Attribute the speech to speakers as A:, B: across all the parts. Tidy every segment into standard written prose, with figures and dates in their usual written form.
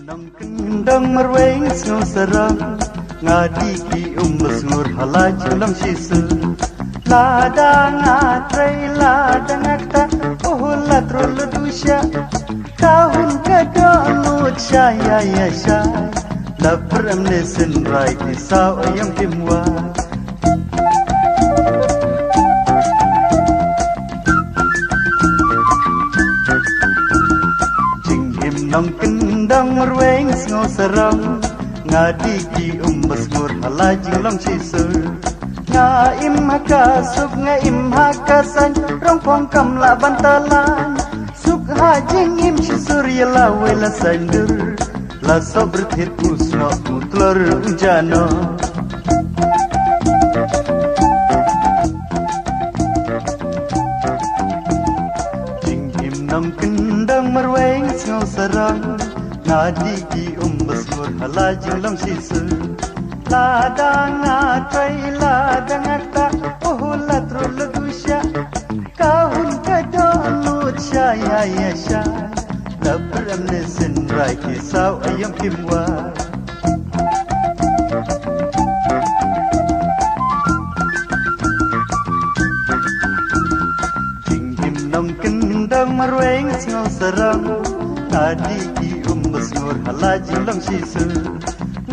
A: Nong kendang merweng snow serang ngadi ki masngur halaj lam shisu ladang atrai ladang akta ohla trol dusya kahun kada lut shaya ya shay labram ne sin right ni saw ayam kimwa nong kendang merweng snow serang ngadi ki masngur halaj lam shisu nga im haka suk nga im haka san rong pong kam la bantalan suk hajing im shisur yala wela sandur la sabr thir kusno mutlor unjano nong kendang merweng snow serang ngadi ki masngur halaj lam shisu ladang atrai ladang akta ohla trol dusya kahun kada lut shaya ya shay labram ne sin rai ki saw ayam kimwa nong kendang merweng snow serang ngadi ki masngur halaj lam shisu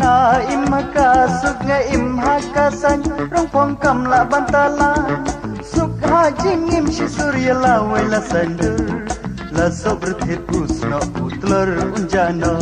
A: nga im haka suk nga im haka san rong pong kam la bantalan suk hajing im shisur yala wela sandur la sobr thir kusno utlor unjano